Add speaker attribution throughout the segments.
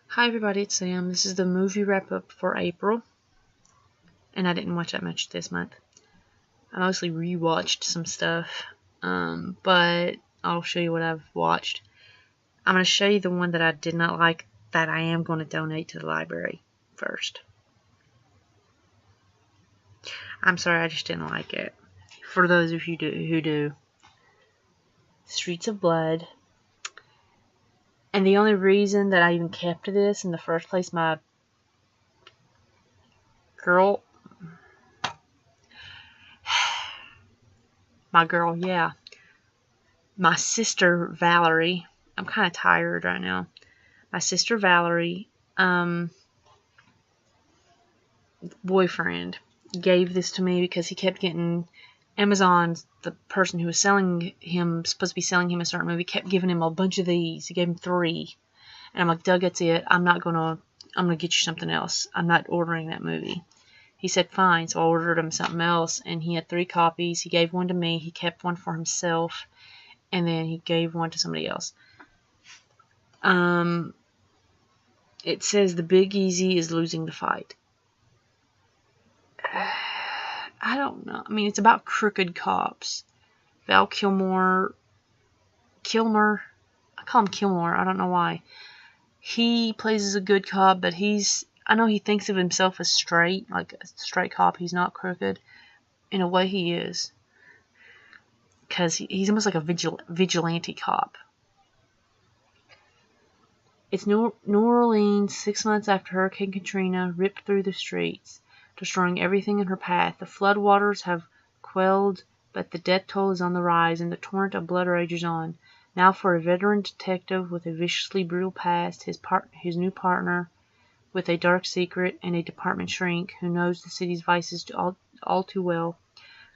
Speaker 1: Hi everybody, it's Sam. This is the movie wrap-up for April. And I didn't watch that much this month. I mostly rewatched some stuff. But I'll show you what I've watched. I'm going to show you the one that I did not like that I am going to donate to the library first. I'm sorry, I just didn't like it. For those of you who do. Streets of Blood. And the only reason that I even kept this in the first place, my girl, yeah. My sister Valerie, I'm kind of tired right now. My sister Valerie, boyfriend, gave this to me because he kept getting Amazon's, the person who was selling him, supposed to be selling him a certain movie, kept giving him a bunch of these. He gave him 3. And I'm like, Doug, that's it. I'm gonna get you something else. I'm not ordering that movie. He said, fine. So I ordered him something else, and he had 3 copies. He gave one to me. He kept one for himself, and then he gave one to somebody else. It says The Big Easy is losing the fight. I don't know. I mean, it's about crooked cops. Val Kilmer, I call him Kilmer. I don't know why. He plays as a good cop, but I know he thinks of himself as straight, like a straight cop. He's not crooked. In a way, he is. Because he's almost like a vigilante cop. It's New Orleans 6 months after Hurricane Katrina ripped through the streets, destroying everything in her path. The floodwaters have quelled, but the death toll is on the rise, and the torrent of blood rages on. Now for a veteran detective with a viciously brutal past, his new partner with a dark secret, and a department shrink who knows the city's vices all too well.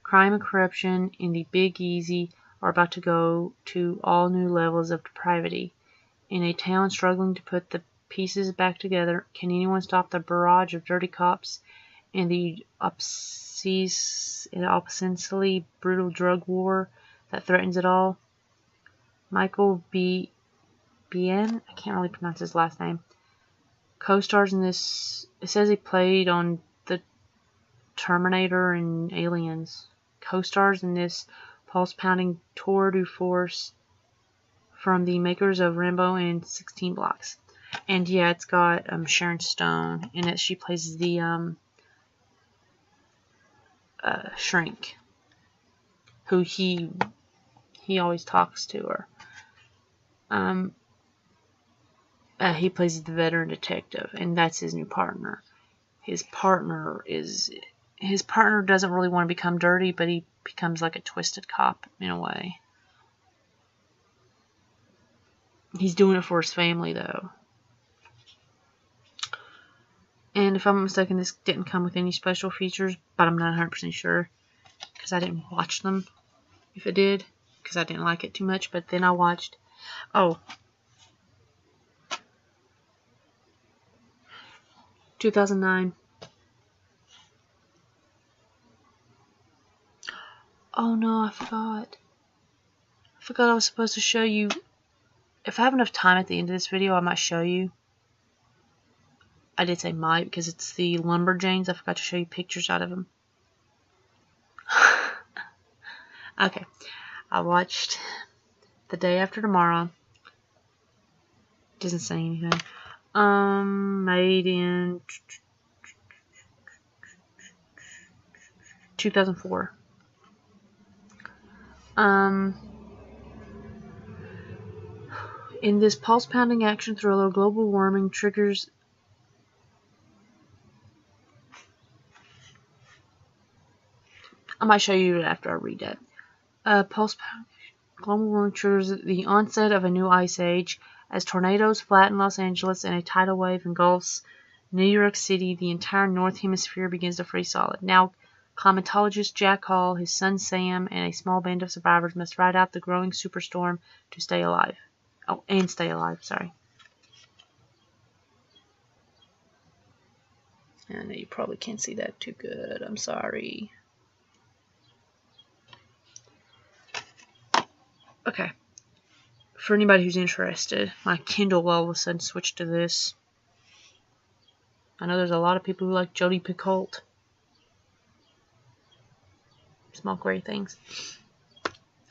Speaker 1: Crime and corruption in the Big Easy are about to go to all new levels of depravity. In a town struggling to put the pieces back together, can anyone stop the barrage of dirty cops and the obscenely brutal drug war that threatens it all? Michael Biehn, I can't really pronounce his last name, co-stars in this. It says he played on the Terminator and Aliens. Co-stars in this pulse-pounding tour de force from the makers of Rambo and 16 Blocks. And yeah, it's got Sharon Stone in it. She plays the shrink, who he always talks to her. He plays the veteran detective, and that's his new partner. His partner doesn't really want to become dirty, but he becomes like a twisted cop in a way. He's doing it for his family, though. And if I'm not mistaken, this didn't come with any special features, but I'm not 100% sure because I didn't watch them. If it did, because I didn't like it too much. But then I watched, 2009. Oh no, I forgot. I was supposed to show you. If I have enough time at the end of this video, I might show you. I did say might because it's the Lumberjanes. I forgot to show you pictures out of them. Okay. I watched The Day After Tomorrow. Doesn't say anything. Made in 2004. In this pulse-pounding action thriller, global warming triggers I might show you after I read that. Global warming triggers the onset of a new ice age. As tornadoes flatten Los Angeles and a tidal wave engulfs New York City, the entire North Hemisphere begins to freeze solid. Now, climatologist Jack Hall, his son Sam, and a small band of survivors must ride out the growing superstorm to stay alive. Stay alive, sorry. I know you probably can't see that too good. I'm sorry. Okay. For anybody who's interested, my Kindle all of a sudden switched to this. I know there's a lot of people who like Jodi Picoult. Small Gray Things.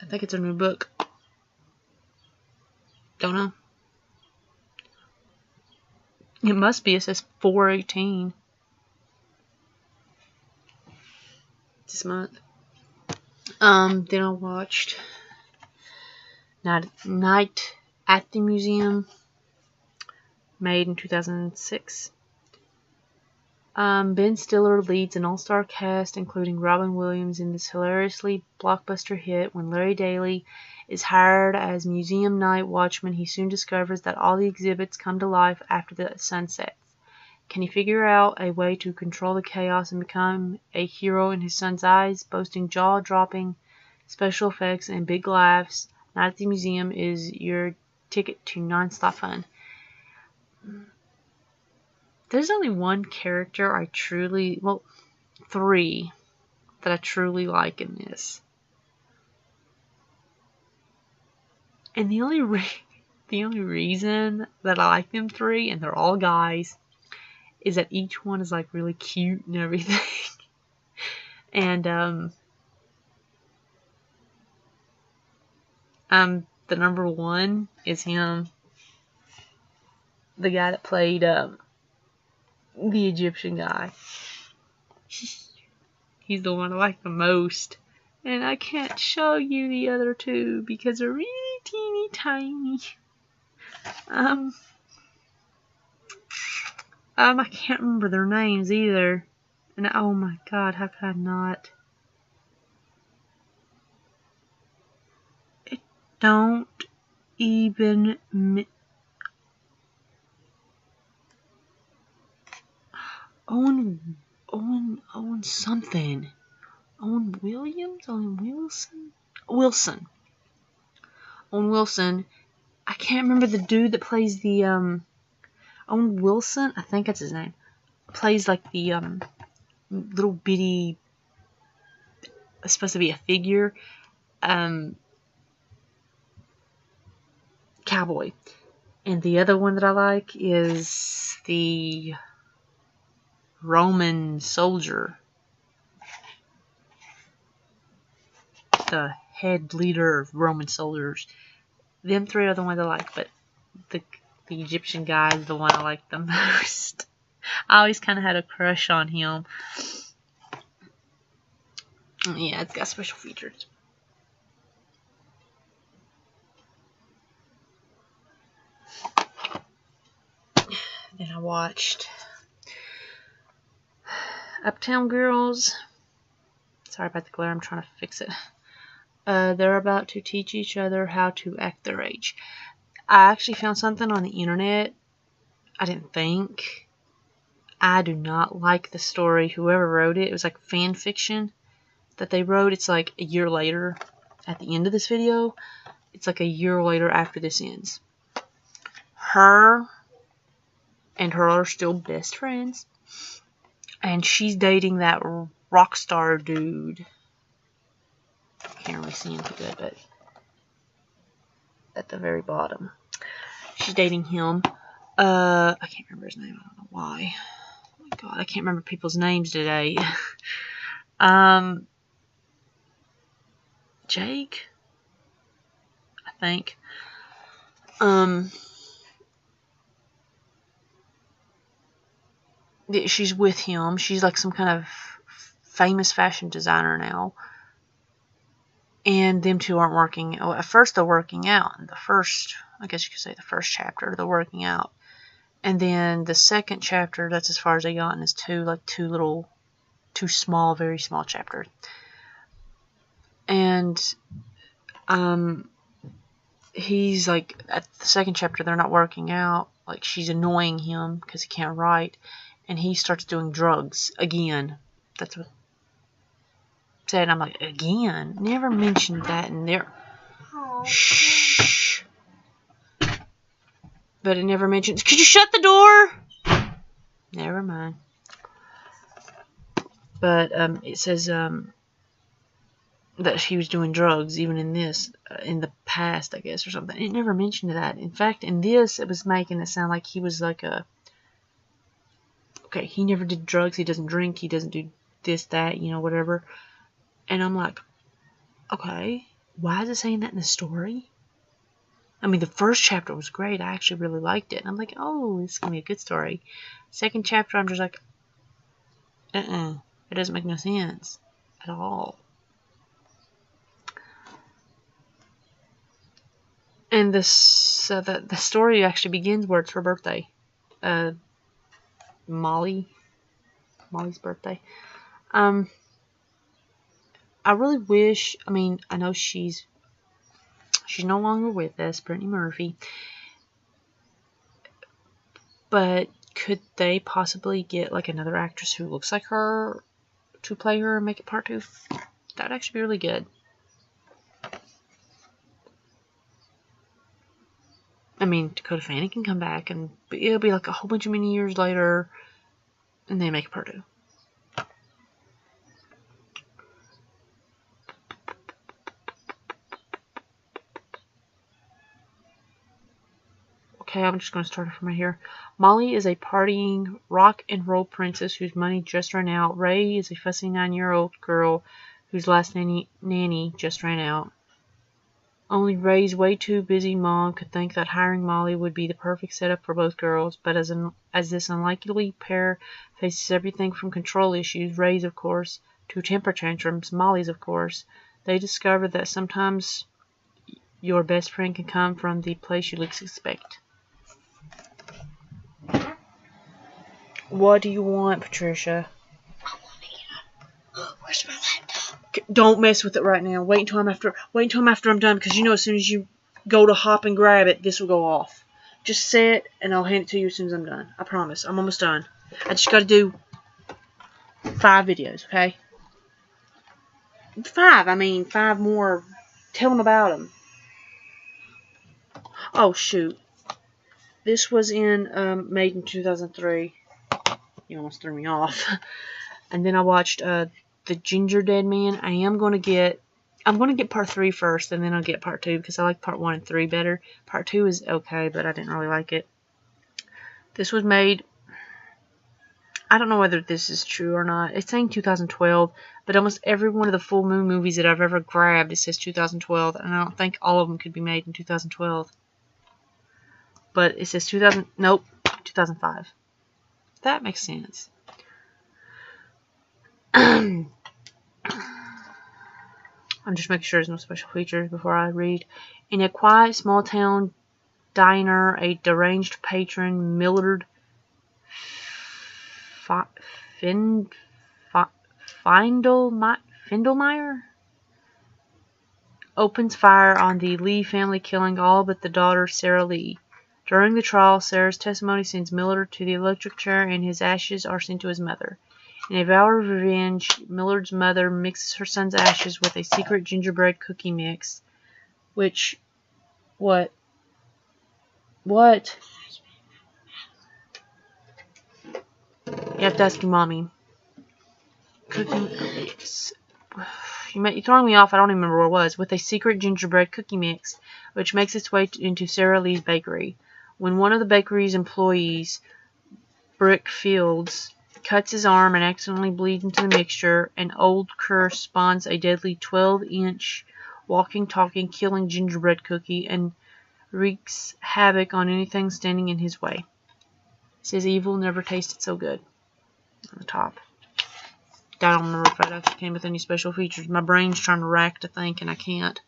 Speaker 1: I think it's a new book. Don't know. It must be. It says 4/18 this month. Then I watched Night at the Museum, made in 2006. Ben Stiller leads an all-star cast, including Robin Williams, in this hilariously blockbuster hit. When Larry Daly is hired as museum night watchman, he soon discovers that all the exhibits come to life after the sun sets. Can he figure out a way to control the chaos and become a hero in his son's eyes? Boasting jaw-dropping special effects and big laughs, Night at the Museum is your ticket to non-stop fun. There's only one character I truly, well, 3 that I truly like in this. And the only reason that I like them 3, and they're all guys, is that each one is like really cute and everything. And the number 1 is him, the guy that played the Egyptian guy. He's the one I like the most. And I can't show you the other 2 because they're really teeny tiny. I can't remember their names either. And oh my god, how could I not? It don't even... Owen something. Owen Williams? Owen Wilson? Wilson. Owen Wilson. I can't remember the dude that plays the, Owen Wilson? I think that's his name. Plays like the, little bitty, it's supposed to be a figure, cowboy. And the other one that I like is the Roman soldier. The head leader of Roman soldiers. Them 3 are the ones I like, but the Egyptian guy is the one I like the most. I always kind of had a crush on him. Yeah, it's got special features. Then I watched Uptown Girls. Sorry about the glare, I'm trying to fix it. They're about to teach each other how to act their age. I actually found something on the internet. I didn't think. I do not like the story. Whoever wrote it, it was like fan fiction that they wrote. It's like a year later at the end of this video. It's like a year later after this ends. Her and her are still best friends. And she's dating that rock star dude. Can't really see him too good, but at the very bottom. She's dating him. I can't remember his name. I don't know why. Oh my god, I can't remember people's names today. Jake? I think. She's with him. She's like some kind of famous fashion designer now. And them 2 aren't working. Oh, at first they're working out. In the first, I guess you could say the first chapter, they're working out. And then the second chapter, that's as far as they got, and it's 2 small, very small chapters. And he's like, at the second chapter, they're not working out. Like, she's annoying him because he can't write. And he starts doing drugs again. That's what said. I'm like, again? Never mentioned that in there. Shh. But it never mentions. Could you shut the door? Never mind. But it says that he was doing drugs even in this, in the past, I guess, or something. It never mentioned that. In fact, in this, it was making it sound like he was like a okay, he never did drugs, he doesn't drink, he doesn't do this, that, you know, whatever. And I'm like, okay, why is it saying that in the story? I mean, the first chapter was great. I actually really liked it. And I'm like, oh, this is going to be a good story. Second chapter, I'm just like, it doesn't make no sense at all. And the story actually begins where it's her birthday. Molly's birthday. I really wish, I mean, I know she's no longer with us, Brittany Murphy, but could they possibly get like another actress who looks like her to play her and make it part 2? That'd actually be really good. I mean, Dakota Fanning can come back, and it'll be like a whole bunch of many years later, and they make it part 2. Okay, I'm just going to start it from right here. Molly is a partying rock and roll princess whose money just ran out. Ray is a fussy 9-year-old girl whose last nanny just ran out. Only Ray's way too busy mom could think that hiring Molly would be the perfect setup for both girls, but as this unlikely pair faces everything from control issues, Ray's of course, to temper tantrums, Molly's of course, they discover that sometimes your best friend can come from the place you least expect. What do you want, Patricia?
Speaker 2: I want to get up. Where's my laptop?
Speaker 1: Don't mess with it right now. Wait until I'm after I'm done, because you know as soon as you go to hop and grab it, this will go off. Just say it, and I'll hand it to you as soon as I'm done. I promise. I'm almost done. I just got to do 5 videos, okay? 5. I mean, 5 more. Tell them about them. Oh, shoot. This was made in 2003. You almost threw me off. And then I watched The Ginger Dead Man. I'm going to get part 3 first, and then I'll get part 2, because I like part 1 and 3 better. Part 2 is okay, but I didn't really like it. This was made, I don't know whether this is true or not. It's saying 2012, but almost every one of the Full Moon movies that I've ever grabbed, it says 2012, and I don't think all of them could be made in 2012. But it says 2005. That makes sense. I'm just making sure there's no special features before I read. In a quiet small town diner, a deranged patron, Millard Findelmeyer, opens fire on the Lee family, killing all but the daughter, Sarah Lee. During the trial, Sarah's testimony sends Millard to the electric chair, and his ashes are sent to his mother. In a vow of revenge, Millard's mother mixes her son's ashes with a secret gingerbread cookie mix, which... What? You have to ask your mommy. You're throwing me off. I don't even remember what it was. With a secret gingerbread cookie mix, which makes its way into Sarah Lee's bakery. When one of the bakery's employees, Brick Fields, cuts his arm and accidentally bleeds into the mixture, an old curse spawns a deadly 12-inch walking, talking, killing gingerbread cookie and wreaks havoc on anything standing in his way. It says evil never tasted so good on the top. I don't remember if that actually came with any special features. My brain's trying to rack to think, and I can't.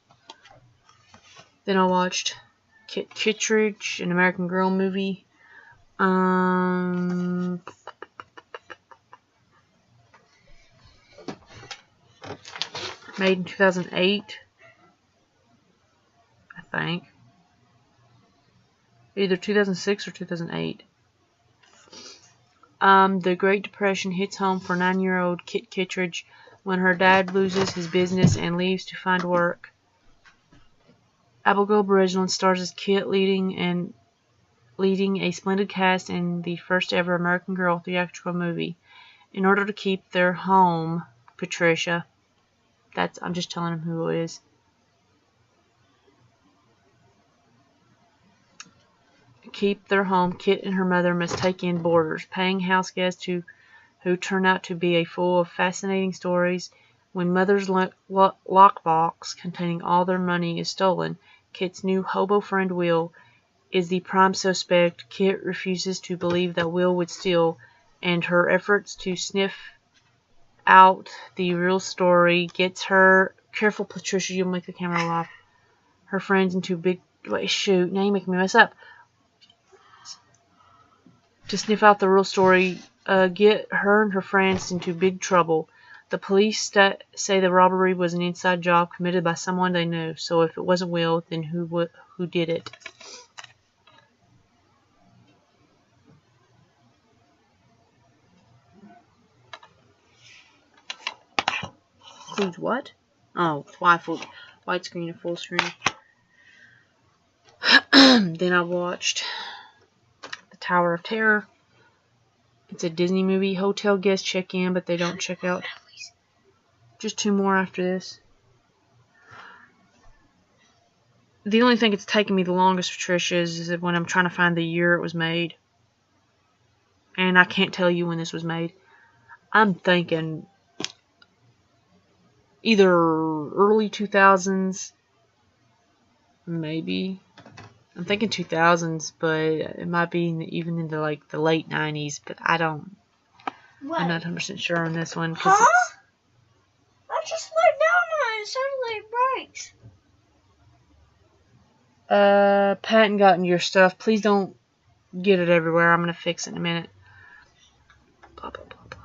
Speaker 1: Then I watched Kit Kittredge, an American Girl movie. Made in 2008, I think. Either 2006 or 2008. The Great Depression hits home for 9-year-old Kit Kittredge when her dad loses his business and leaves to find work. Abigail Breslin stars as Kit, leading a splendid cast in the first ever American Girl theatrical movie. In order to keep their home, Patricia, I'm just telling him who it is. keep their home, Kit and her mother must take in boarders, paying house guests who turn out to be full of fascinating stories. When Mother's lockbox containing all their money is stolen, Kit's new hobo friend Will is the prime suspect. Kit refuses to believe that Will would steal, and her efforts to sniff out the real story gets her... Careful, Patricia, you'll make the camera laugh. Her friends into big... Wait, shoot, now you're making me mess up. To sniff out the real story, get her and her friends into big trouble. The police say the robbery was an inside job committed by someone they knew, so if it wasn't Will, then who did it? Includes what? Oh, widescreen and full screen. Then I watched The Tower of Terror. It's a Disney movie. Hotel guests check in, but they don't check out. Just 2 more after this. The only thing it's taken me the longest, Patricia, is when I'm trying to find the year it was made. And I can't tell you when this was made. I'm thinking either early 2000s, maybe. I'm thinking 2000s, but it might be even into like the late 90s, but I'm not 100% sure on this one.
Speaker 2: Huh? I just laid down on it. It sounded like brakes.
Speaker 1: Pat and gotten your stuff. Please don't get it everywhere. I'm going to fix it in a minute. Blah, blah, blah, blah,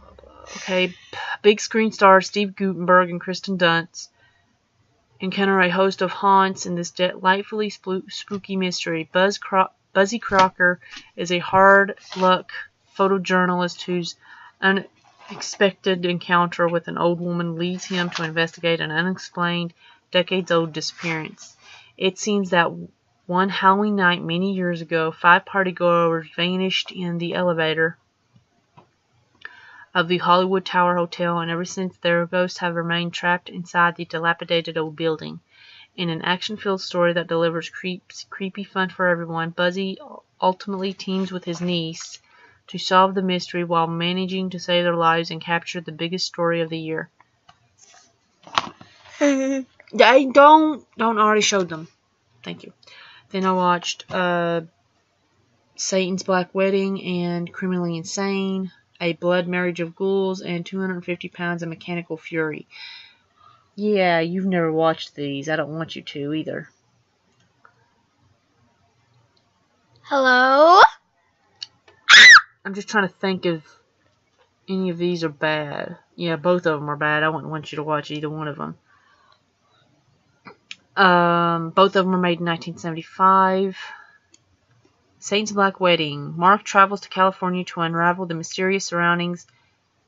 Speaker 1: blah, blah. Okay, big screen stars Steve Guttenberg and Kristen Dunst encounter a host of haunts in this delightfully spooky mystery. Buzzy Crocker is a hard-luck photojournalist whose unexpected encounter with an old woman leads him to investigate an unexplained, decades-old disappearance. It seems that one Halloween night many years ago, 5 partygoers vanished in the elevator of the Hollywood Tower Hotel, and ever since their ghosts have remained trapped inside the dilapidated old building. In an action-filled story that delivers creepy fun for everyone, Buzzy ultimately teams with his niece to solve the mystery while managing to save their lives and capture the biggest story of the year. I don't already showed them. Thank you. Then I watched Satan's Black Wedding and Criminally Insane, A Blood Marriage of Ghouls, and 250 Pounds of Mechanical Fury. Yeah, you've never watched these. I don't want you to either.
Speaker 2: Hello?
Speaker 1: I'm just trying to think if any of these are bad. Yeah, both of them are bad. I wouldn't want you to watch either one of them. Both of them were made in 1975. Satan's Black Wedding. Mark travels to California to unravel the mysterious surroundings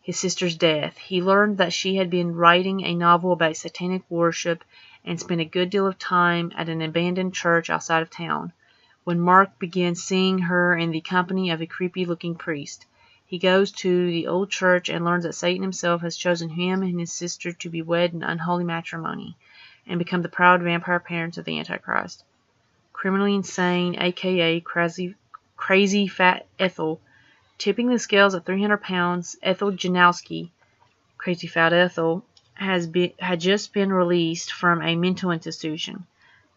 Speaker 1: his sister's death. He learned that she had been writing a novel about satanic worship and spent a good deal of time at an abandoned church outside of town. When Mark begins seeing her in the company of a creepy-looking priest, he goes to the old church and learns that Satan himself has chosen him and his sister to be wed in unholy matrimony and become the proud vampire parents of the Antichrist. Criminally Insane, a.k.a. Crazy Fat Ethel. Tipping the scales at 300 pounds, Ethel Janowski, Crazy Fat Ethel, had just been released from a mental institution.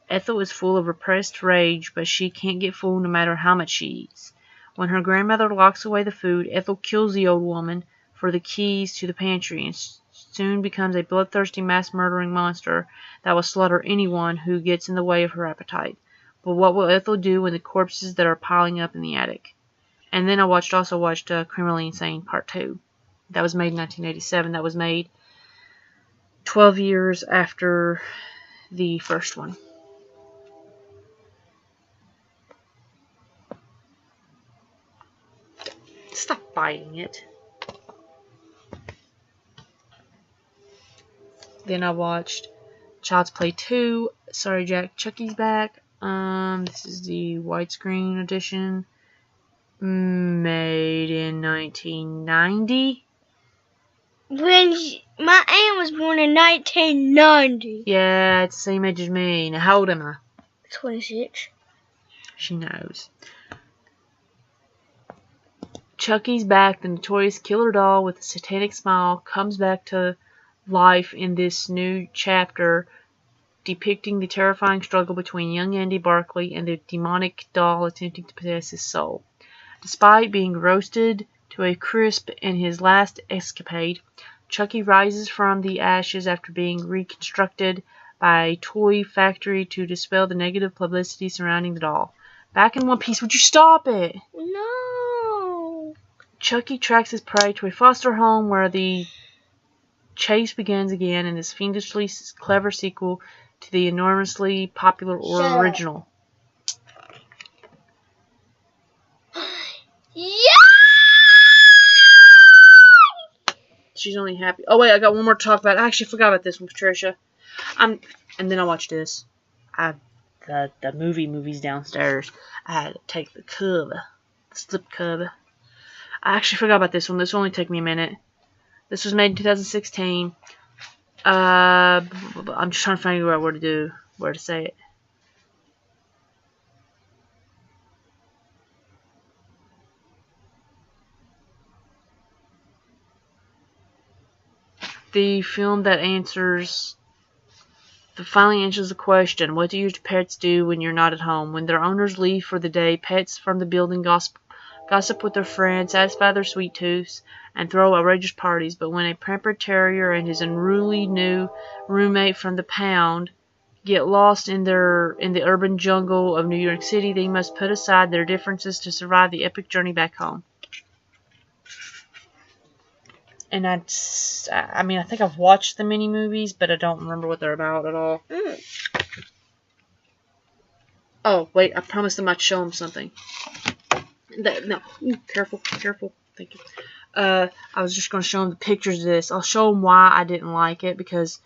Speaker 1: Ethel is full of repressed rage, but she can't get full no matter how much she eats. When her grandmother locks away the food, Ethel kills the old woman for the keys to the pantry and soon becomes a bloodthirsty mass-murdering monster that will slaughter anyone who gets in the way of her appetite. But what will Ethel do with the corpses that are piling up in the attic? And then I also watched Criminally Insane Part 2. That was made in 1987. That was made 12 years after the first one. Stop biting it. Then I watched Child's Play 2. Sorry Jack, Chucky's back. This is the widescreen edition. Made in 1990.
Speaker 2: My aunt was born in 1990.
Speaker 1: Yeah, it's the same age as me. Now, how old am I?
Speaker 2: 26.
Speaker 1: She knows. Chucky's back. The notorious killer doll with a satanic smile comes back to life in this new chapter, depicting the terrifying struggle between young Andy Barclay and the demonic doll attempting to possess his soul. Despite being roasted to a crisp in his last escapade, Chucky rises from the ashes after being reconstructed by a toy factory to dispel the negative publicity surrounding the doll. Back in one piece, would you stop it?
Speaker 2: No.
Speaker 1: Chucky tracks his prey to a foster home where the chase begins again in this fiendishly clever sequel to the enormously popular original.
Speaker 2: Yeah!
Speaker 1: She's only happy. Oh wait, I got one more to talk about. I actually forgot about this one, Patricia. And then I'll watch this. The movies downstairs. I had to take the slip cub. I actually forgot about this one. This will only take me a minute. This was made in 2016. I'm just trying to figure out where to say it. The film that finally answers the question, what do your pets do when you're not at home? When their owners leave for the day, pets from the building gossip with their friends, satisfy their sweet tooths, and throw outrageous parties. But when a pampered terrier and his unruly new roommate from the pound get lost in the urban jungle of New York City, they must put aside their differences to survive the epic journey back home. And I think I've watched the mini movies, but I don't remember what they're about at all. Oh, wait, I promised them I'd show them something. No, careful. Thank you. I was just going to show them the pictures of this. I'll show them why I didn't like it, because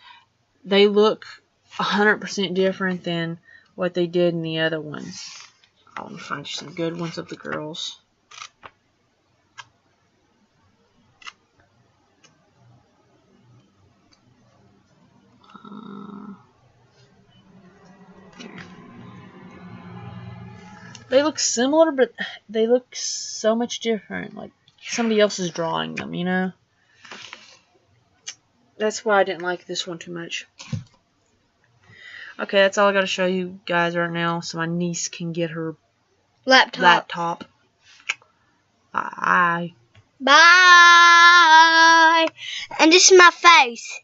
Speaker 1: they look 100% different than what they did in the other ones. I want to find you some good ones of the girls. They look similar, but they look so much different. Like somebody else is drawing them, you know? That's why I didn't like this one too much. Okay, that's all I got to show you guys right now, so my niece can get her laptop. Bye.
Speaker 2: Bye. And this is my face.